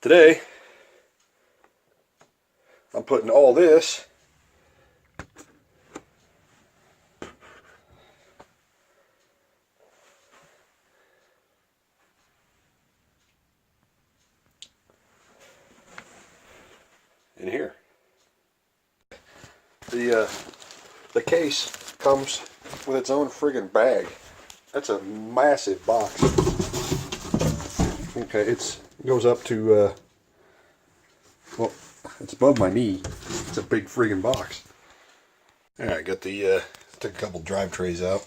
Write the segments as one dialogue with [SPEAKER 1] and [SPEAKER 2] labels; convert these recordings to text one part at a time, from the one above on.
[SPEAKER 1] Today I'm putting all this in here. The case comes with its own friggin' bag. That's a massive box. Okay, it goes up to well, it's above my knee. It's a big friggin' box. Alright, got the took a couple drive trays out.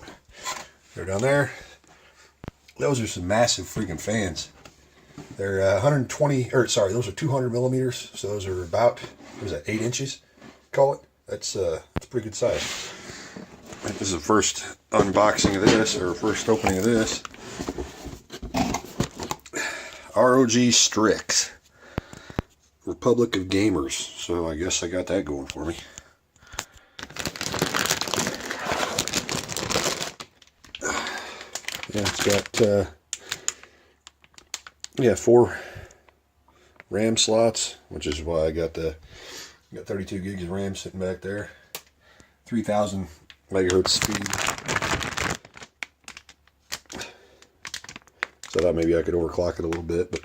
[SPEAKER 1] They're down there. Those are some massive freaking fans. They're 120, or sorry, those are 200 millimeters. So those are about, what is that, 8 inches? Call it. That's a pretty good size. This is the first unboxing of this, or first opening of this. ROG Strix, Republic of Gamers. So I guess I got that going for me. Yeah, it's got yeah, 4 RAM slots, which is why I got 32 gigs of RAM sitting back there. 3000 megahertz speed. So I thought maybe I could overclock it a little bit, but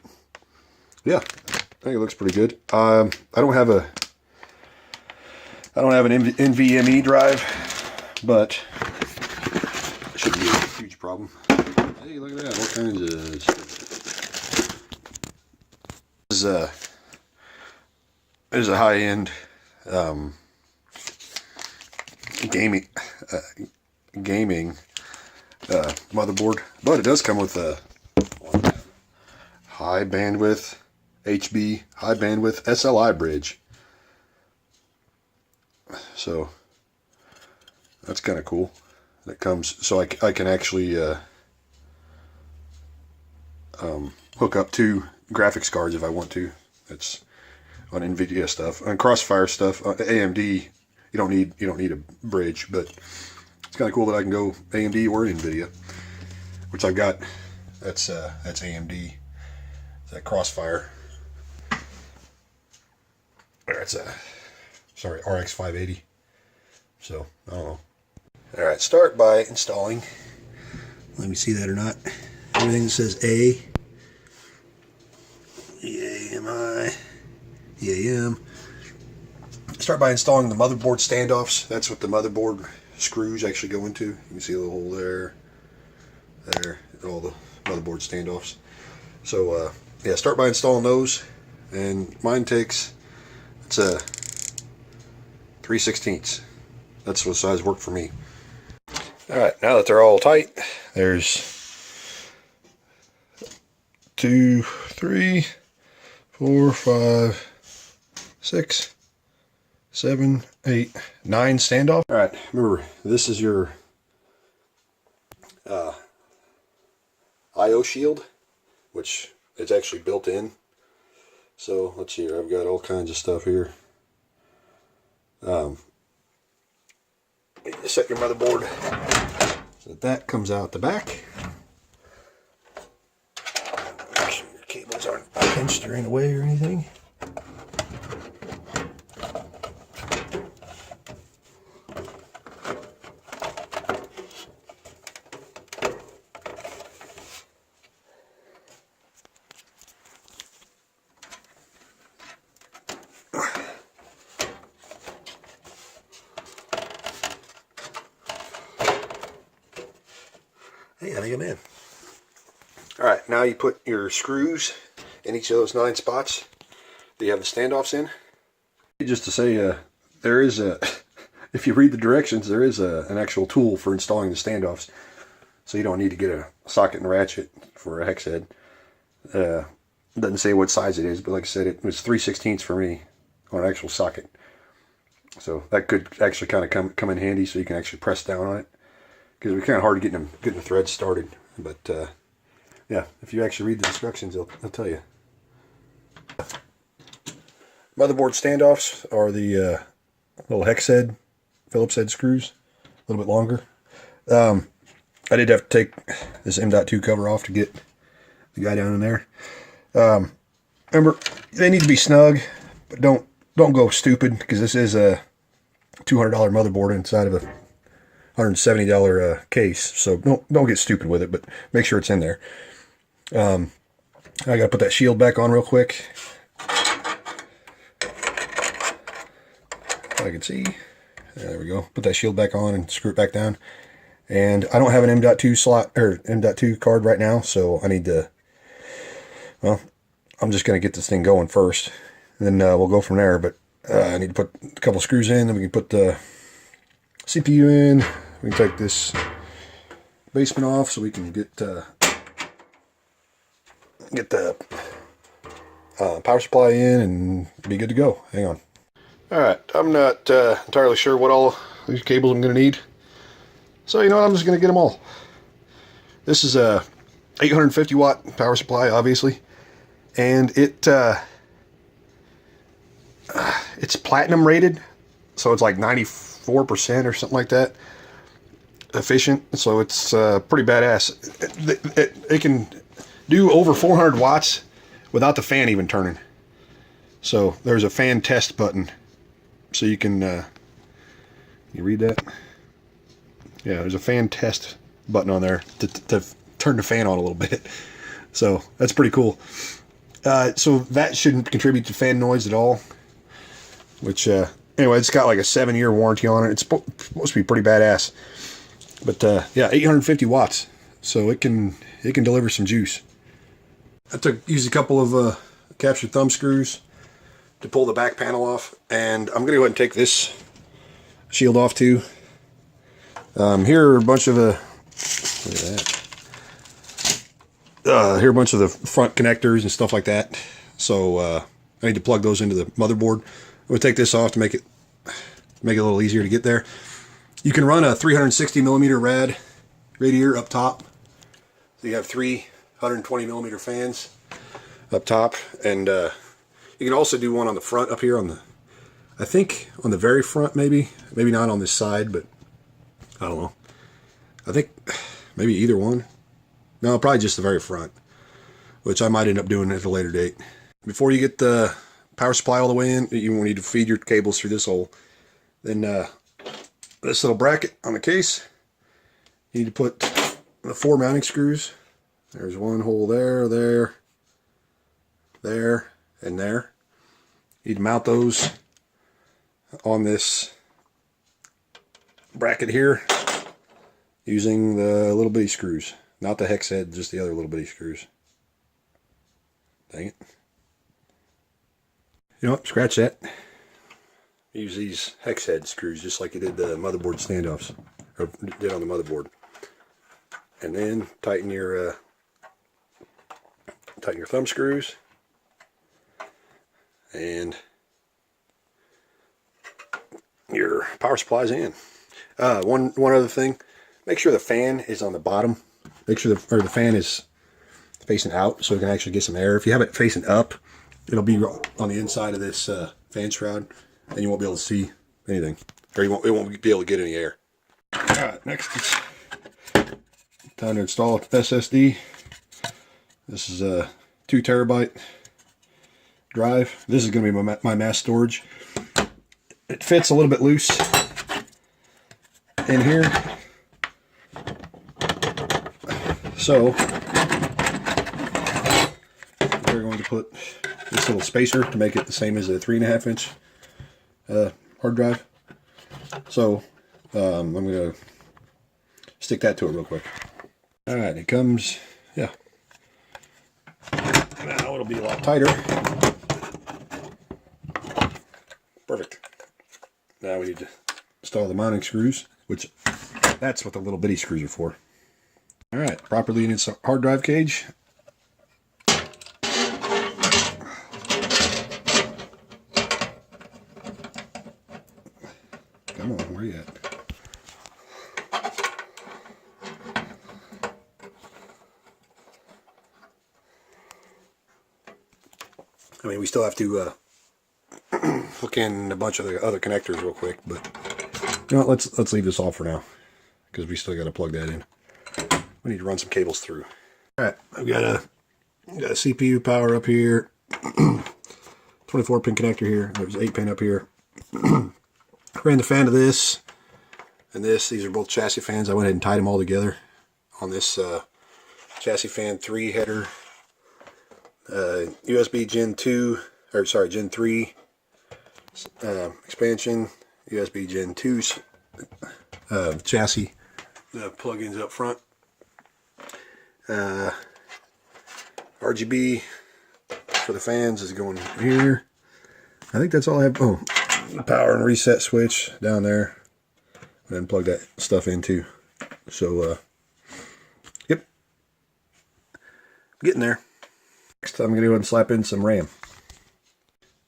[SPEAKER 1] yeah, I think it looks pretty good. I don't have an NVMe drive, but it shouldn't be a huge problem. Hey, look at that! What kinds of stuff. This is a high-end gaming motherboard, but it does come with a high bandwidth HB high bandwidth SLI bridge, so that's kind of cool. That comes, so I can actually hook up 2 graphics cards if I want to. It's on NVIDIA stuff, on crossfire stuff. AMD, you don't need a bridge, but it's kind of cool that I can go AMD or NVIDIA, which I've got. That's AMD. That crossfire. That's sorry, RX 580. So I don't know. All right, start by installing. Let me see that or not. Everything that says A, EAMI, EAM. Start by installing the motherboard standoffs. That's what the motherboard screws actually go into. You can see a little hole there, and all the motherboard standoffs. So yeah, start by installing those, and mine takes, it's a 3/16. That's what size worked for me. All right, now that they're all tight, there's 2, 3, 4, 5, 6, 7, 8, 9 standoff. All right, remember, this is your IO shield, which it's actually built in. So let's see here, I've got all kinds of stuff here. Set your motherboard so that comes out the back. Make sure your cables aren't pinched or in the way or anything. Hey, I think I'm in. Alright, now you put your screws in each of those 9 spots that you have the standoffs in. Just to say, there is a, if you read the directions, there is an actual tool for installing the standoffs. So you don't need to get a socket and ratchet for a hex head. Doesn't say what size it is, but like I said, it was 3/16 for me on an actual socket. So that could actually kind of come in handy, so you can actually press down on it. Because it's kind of hard getting the threads started, but yeah, if you actually read the instructions, they'll tell you. Motherboard standoffs are the little hex head, Phillips head screws, a little bit longer. I did have to take this M.2 cover off to get the guy down in there. Remember, they need to be snug, but don't go stupid, because this is a $200 motherboard inside of a $170 case. So don't get stupid with it, but make sure it's in there. I gotta put that shield back on real quick. I can see. There we go. Put that shield back on and screw it back down. And I don't have an M.2 slot or M.2 card right now, so I need to, well, I'm just going to get this thing going first, and then we'll go from there. But I need to put a couple screws in, then we can put the CPU in. We can take this basement off so we can get the power supply in and be good to go. Hang on. Alright, I'm not entirely sure what all these cables I'm going to need. So, you know what, I'm just going to get them all. This is a 850 watt power supply, obviously. And it's platinum rated. So it's like 94% or something like that efficient. So it's pretty badass. It can do over 400 watts without the fan even turning. So there's a fan test button. So you can, you read that? Yeah, there's a fan test button on there to turn the fan on a little bit. So that's pretty cool. So that shouldn't contribute to fan noise at all. Which, anyway, it's got like a 7-year warranty on it. It's supposed to be pretty badass. But yeah, 850 watts. So it can deliver some juice. I used a couple of captured thumb screws to pull the back panel off, and I'm gonna go ahead and take this shield off too. Here are a bunch of the, look at that. Here are a bunch of the front connectors and stuff like that. So I need to plug those into the motherboard. I'm gonna take this off to make it a little easier to get there. You can run a 360 millimeter radiator up top. So you have 320 millimeter fans up top, and you can also do one on the front up here on the, I think on the very front, maybe not on this side, but I don't know. I think maybe either one. No, probably just the very front, which I might end up doing at a later date. Before you get the power supply all the way in, you will need to feed your cables through this hole. Then this little bracket on the case, you need to put the 4 mounting screws. There's one hole there, there, and there. You need to mount those on this bracket here using the little bitty screws. Not the hex head, just the other little bitty screws. Dang it. You know what? Scratch that. Use these hex head screws just like you did the motherboard standoffs, or did on the motherboard. And then tighten your thumb screws. And your power supply's in. One other thing, make sure the fan is on the bottom. Make sure the fan is facing out so it can actually get some air. If you have it facing up, it'll be on the inside of this fan shroud, and you won't be able to see anything, or it won't be able to get any air. All right, next it's time to install SSD. This is a 2 terabyte drive. This is going to be my mass storage. It fits a little bit loose in here, so we're going to put this little spacer to make it the same as a 3.5 inch hard drive. So I'm going to stick that to it real quick. All right, it comes, yeah. Now it'll be a lot tighter. Perfect. Now we need to install the mounting screws, which that's what the little bitty screws are for. All right, properly in its hard drive cage. Come on, where you at? I mean, we still have to hook in a bunch of the other connectors real quick, but you know, let's leave this off for now because we still got to plug that in. We need to run some cables through. All right, I've got a Got a CPU power up here. 24 pin connector here. There's 8 pin up here. Ran the fan to this and this. These are both chassis fans. I went ahead and tied them all together on this chassis fan 3 header. USB Gen 2, or sorry, Gen 3 expansion. USB Gen 2 chassis. The plug-ins up front. RGB for the fans is going here. I think that's all I have. Oh, the power and reset switch down there. And then plug that stuff in too. So, yep. Getting there. Next, I'm going to go ahead and slap in some RAM.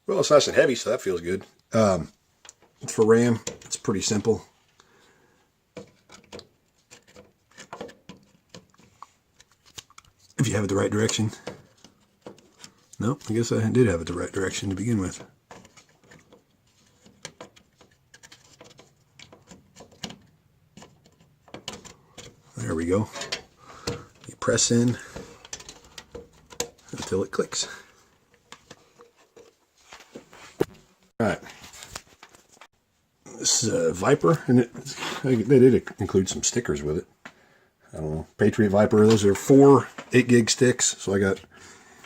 [SPEAKER 1] Well, it's nice and heavy, so that feels good. For RAM, it's pretty simple. If you have it the right direction. No, I guess I did have it the right direction to begin with. There we go. You press in until it clicks. Alright. This is a Viper, and they did include some stickers with it. I don't know, Patriot Viper. Those are 4 8-gig sticks, so I got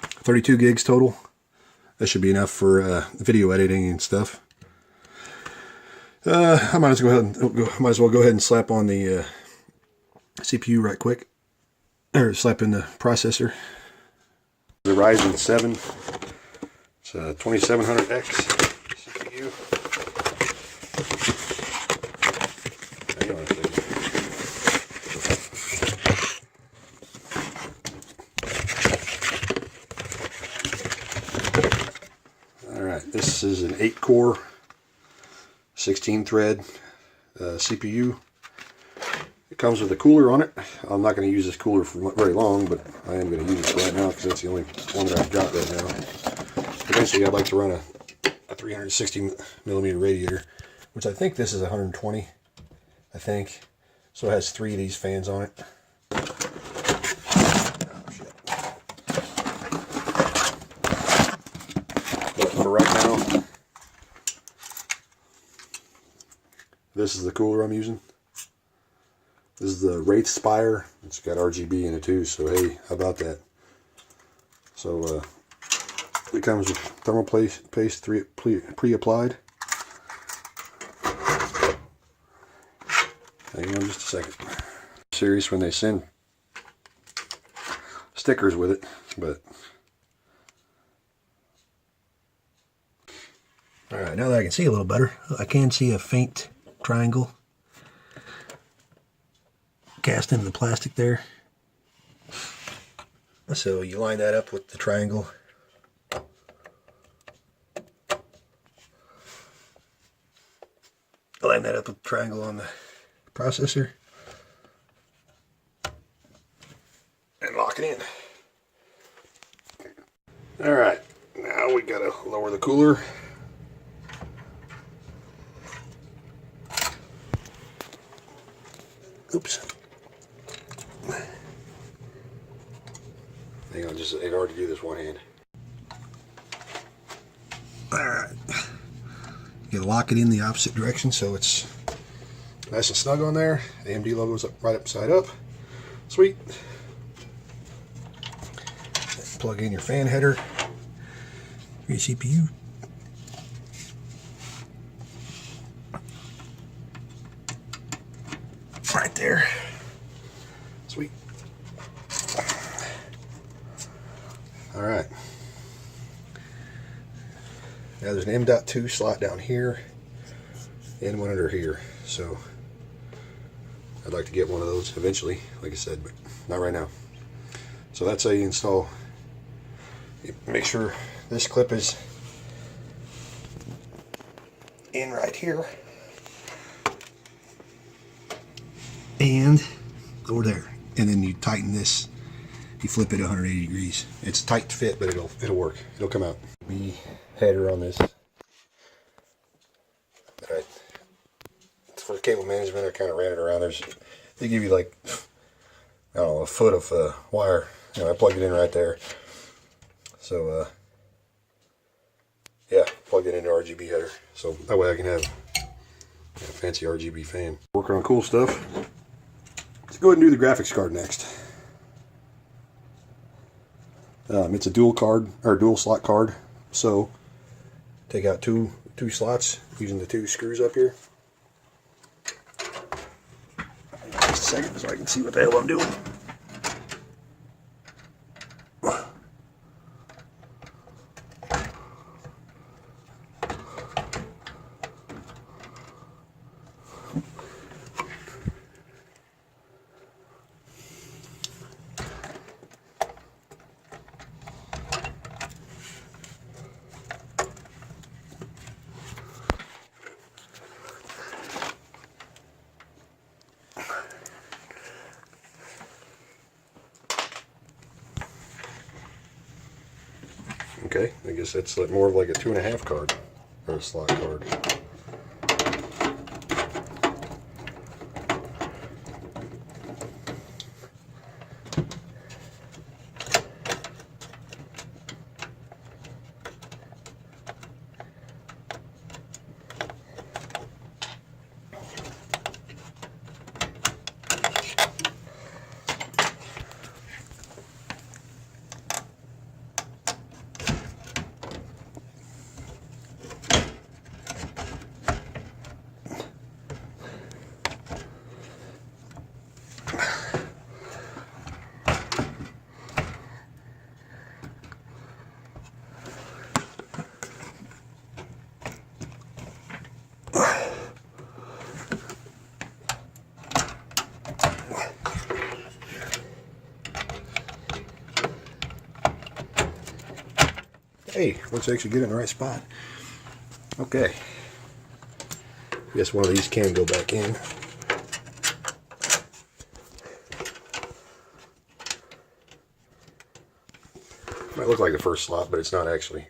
[SPEAKER 1] 32 gigs total. That should be enough for video editing and stuff. I might as well go ahead and slap on the CPU right quick, or slap in the processor. The Ryzen 7. It's a 2700X CPU. Hang on a second. This is an 8-core, 16-thread CPU. It comes with a cooler on it. I'm not going to use this cooler for very long, but I am going to use it right now because that's the only one that I've got right now. Eventually, I'd like to run a 360 millimeter radiator, which I think this is 120. I think so. It has 3 of these fans on it. For right now, this is the cooler I'm using. This is the Wraith Spire. It's got RGB in it too, so hey, how about that? So it comes with thermal paste pre-applied. Hang on just a second. Serious when they send stickers with it, but alright, now that I can see a little better, I can see a faint triangle cast into the plastic there. So you line that up with the triangle. Line that up with the triangle on the processor. And lock it in. Alright, now we gotta lower the cooler. Oops. Hang on, just in order to do this one hand. Alright. You gotta lock it in the opposite direction so it's nice and snug on there. AMD logo's up right upside up. Sweet. Plug in your fan header, your CPU. Right there. Sweet. Alright. Now there's an M.2 slot down here and one under here. So I'd like to get one of those eventually, like I said, but not right now. So that's how you install. You make sure this clip is in right here. And over there, and then you tighten this. You flip it 180 degrees. It's a tight fit, but it'll work. It'll come out. The header on this. Alright. For cable management, I kind of ran it around. They give you like, I don't know, a foot of wire. You know, I plug it in right there. So yeah, plug it into RGB header, so that way I can have a fancy RGB fan. Working on cool stuff. Let's go ahead and do the graphics card next. It's a dual slot card, so take out two slots using the two screws up here. Just a second so I can see what the hell I'm doing. Okay, I guess that's like more of like a 2.5 card, or a slot card. Hey, let's actually get it in the right spot. Okay. Guess one of these can go back in. Might look like the first slot, but it's not actually.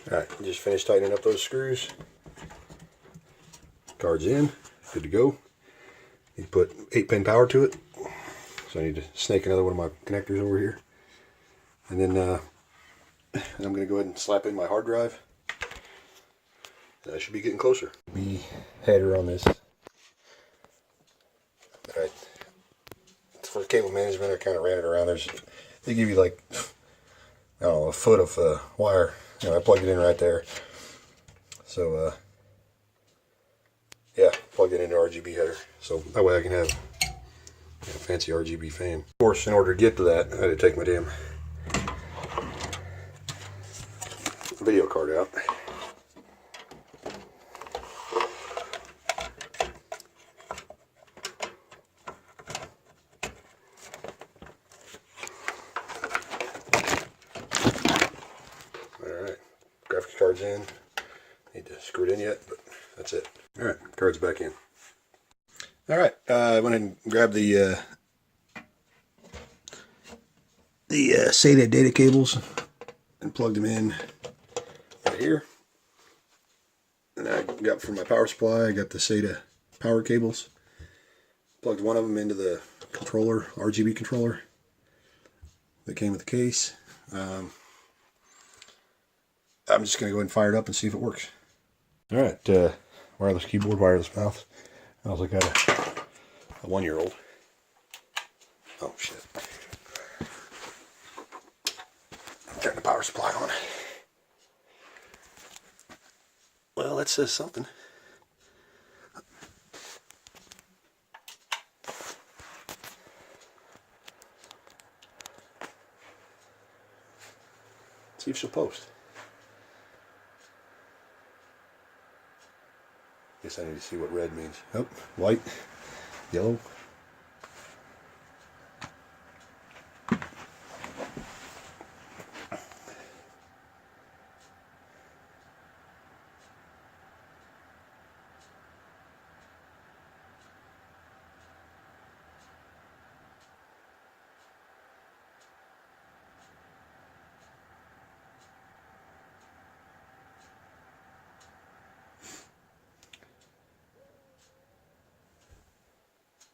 [SPEAKER 1] Alright, just finished tightening up those screws. Card's in, good to go. Need to put 8-pin power to it. So I need to snake another one of my connectors over here. And then I'm going to go ahead and slap in my hard drive. And I should be getting closer. Header on this. Alright. For cable management, I kind of ran it around. They give you like, I don't know, a foot of wire. You know, I plugged it in right there. So, yeah, plug it into RGB header. So that way I can have a fancy RGB fan. Of course, in order to get to that, I had to take my damn video card out. Alright, graphics card's in. Need to screw it in yet, but that's it. Alright, card's back in. Alright, I went and grabbed the SATA data cables and plugged them in right here. And I got from my power supply, I got the SATA power cables. Plugged one of them into the controller, RGB controller that came with the case. I'm just going to go ahead and fire it up and see if it works. Alright, wireless keyboard, wireless mouse. I also got a 1-year-old. Oh shit. Turn the power supply on. Well, that says something. See if she'll post. Guess I need to see what red means. Oh, white, yellow.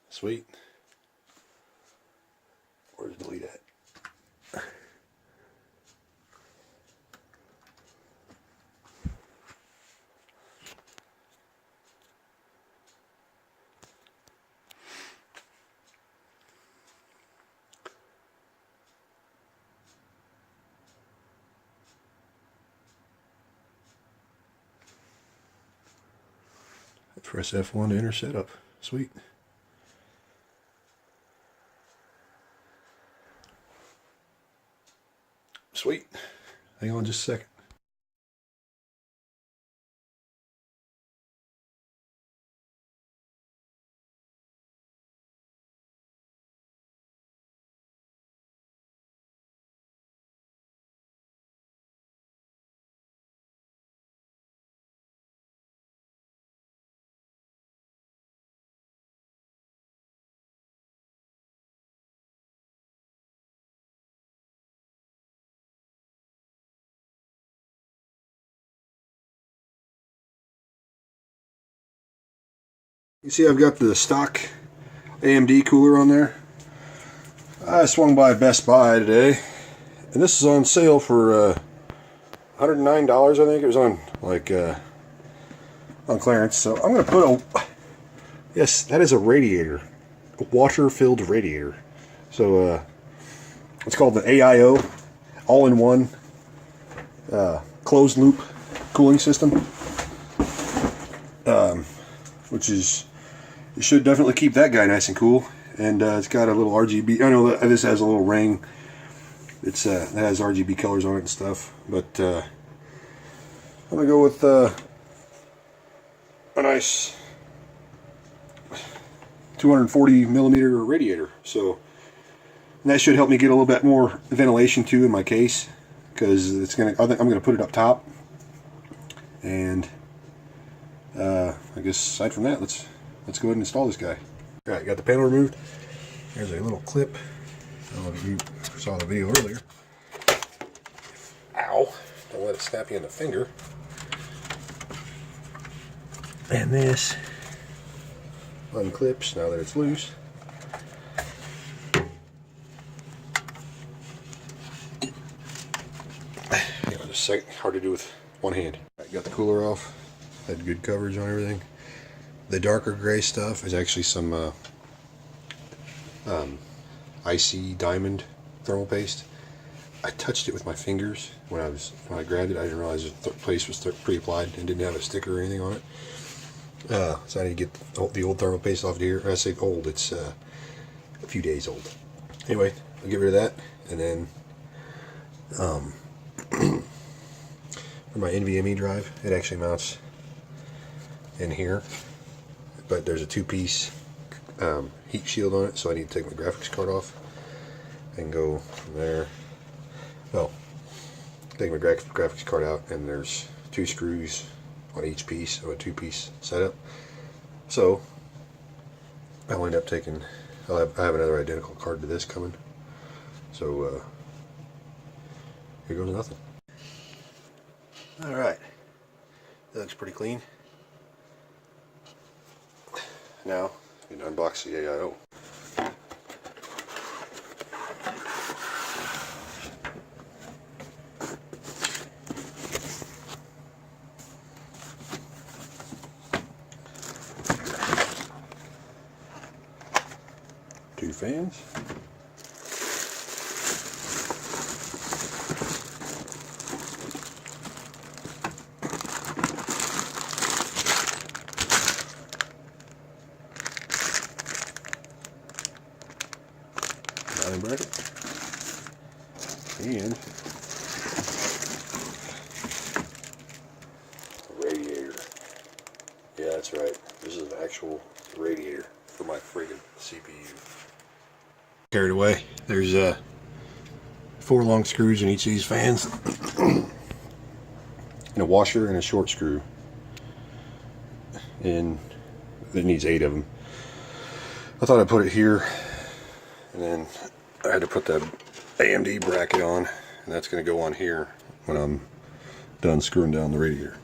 [SPEAKER 1] Sweet. Where's delete at? Press F1 to enter setup. Sweet. Sweet. Hang on just a second. You see I've got the stock AMD cooler on there. I swung by Best Buy today, and this is on sale for $109. I think it was on on clearance. So I'm going to put yes, that is a radiator, a water-filled radiator. So it's called the AIO, all-in-one closed-loop cooling system, which is, it should definitely keep that guy nice and cool. And it's got a little RGB. I know this has a little ring. It has RGB colors on it and stuff. But I'm gonna go with a nice 240 millimeter radiator. So and that should help me get a little bit more ventilation too in my case, because it's gonna. I'm gonna put it up top. And I guess aside from that, let's go ahead and install this guy. Alright, got the panel removed. Here's a little clip. I don't know if you saw the video earlier. Ow! Don't let it snap you in the finger. And this unclips now that it's loose. Hang on just a second. Hard to do with one hand. Right, got the cooler off. Had good coverage on everything. The darker gray stuff is actually some icy diamond thermal paste. I touched it with my fingers when I grabbed it. I didn't realize the paste was pre-applied and didn't have a sticker or anything on it. So I need to get the old thermal paste off of here. I say old, it's a few days old. Anyway, I'll get rid of that, and then for my NVMe drive, it actually mounts in here. But there's a two-piece heat shield on it, so I need to take my graphics card off and go from there. Well, take my graphics card out, and there's 2 screws on each piece of a 2-piece setup. So I'll end up taking. I have another identical card to this coming. So here goes nothing. All right, that looks pretty clean. Now, you can unbox the AIO. Two fans. Bracket and a radiator. Yeah, that's right. This is an actual radiator for my friggin' CPU. Carried away. There's 4 long screws in each of these fans, and a washer and a short screw, and it needs 8 of them. I thought I'd put it here, and then I had to put the AMD bracket on, and that's going to go on here when I'm done screwing down the radiator.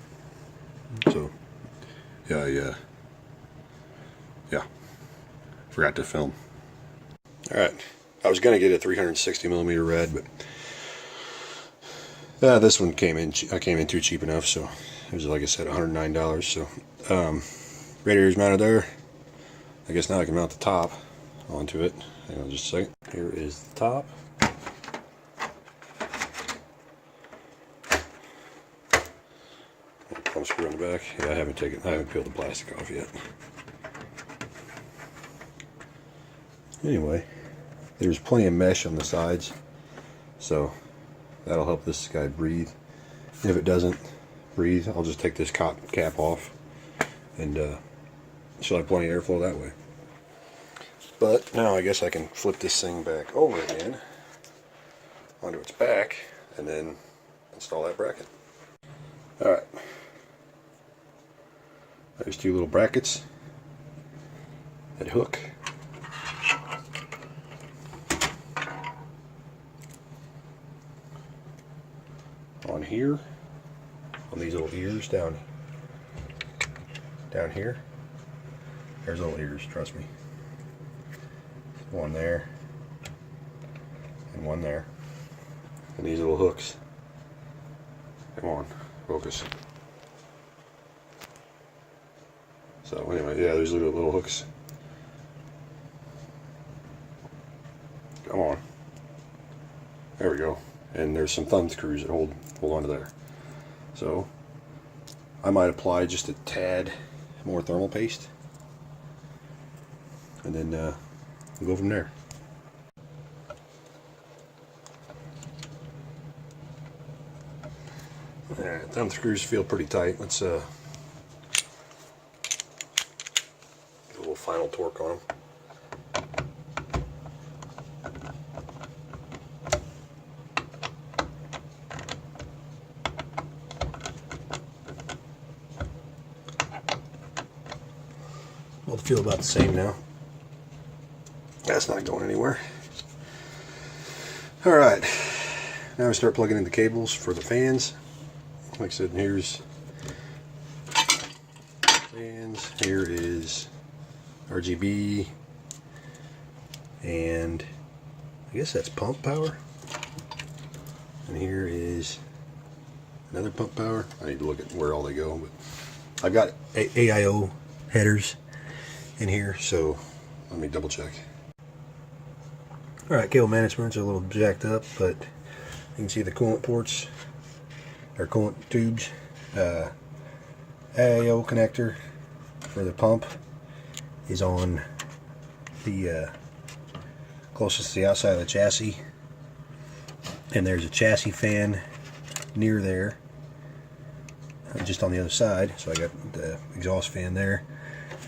[SPEAKER 1] So, yeah, forgot to film. Alright, I was going to get a 360 millimeter red, but this one came in too cheap enough, so it was, like I said, $109. So, radiator's mounted there. I guess now I can mount the top onto it. Hang on just a second. Here is the top. One screw on the back. Yeah, I haven't peeled the plastic off yet. Anyway, there's plenty of mesh on the sides, so that'll help this guy breathe. And if it doesn't breathe, I'll just take this cap off, and she'll have plenty of airflow that way. But now I guess I can flip this thing back over again onto its back and then install that bracket. Alright, there's two little brackets that hook. On here, on these little ears down here, there's little ears, trust me. One there, and one there. And these little hooks. Come on, focus. So anyway, yeah, there's little hooks. Come on. There we go. And there's some thumb screws that hold onto there. So I might apply just a tad more thermal paste, and then we'll go from there. Alright, thumb screws feel pretty tight. Let's get a little final torque on them. Both feel about the same now. That's not going anywhere. Alright, now we start plugging in the cables for the fans. Like I said, here's fans, here is RGB, and I guess that's pump power. And here is another pump power. I need to look at where all they go, but I've got AIO headers in here, so let me double check. Alright, cable management's a little jacked up, but you can see the coolant ports, or coolant tubes. AIO connector for the pump is on the closest to the outside of the chassis, and there's a chassis fan near there, just on the other side. So I got the exhaust fan there,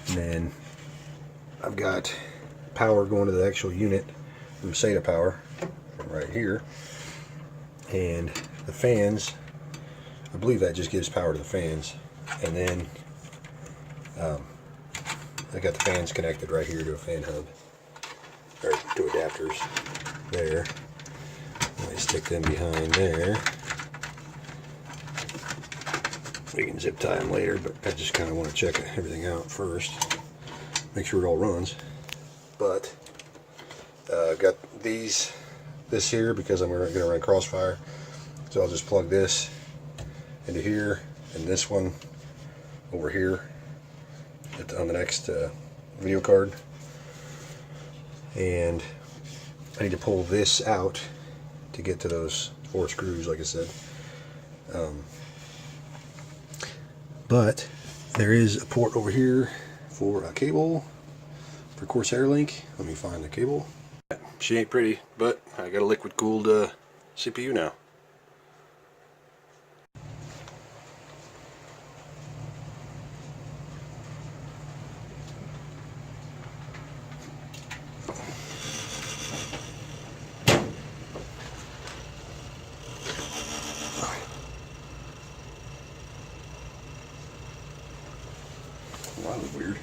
[SPEAKER 1] and then I've got power going to the actual unit from SATA power right here, and the fans, I believe that just gives power to the fans. And then I got the fans connected right here to a fan hub, or to adapters there. I stick them behind there. We can zip tie them later, but I just kind of want to check everything out first, make sure it all runs. But got this here because I'm going to run crossfire, so I'll just plug this into here, and this one over here on the next video card. And I need to pull this out to get to those 4 screws, like I said. But there is a port over here for a cable for Corsair Link. Let me find the cable. She ain't pretty, but I got a liquid cooled CPU now. Well, that was weird.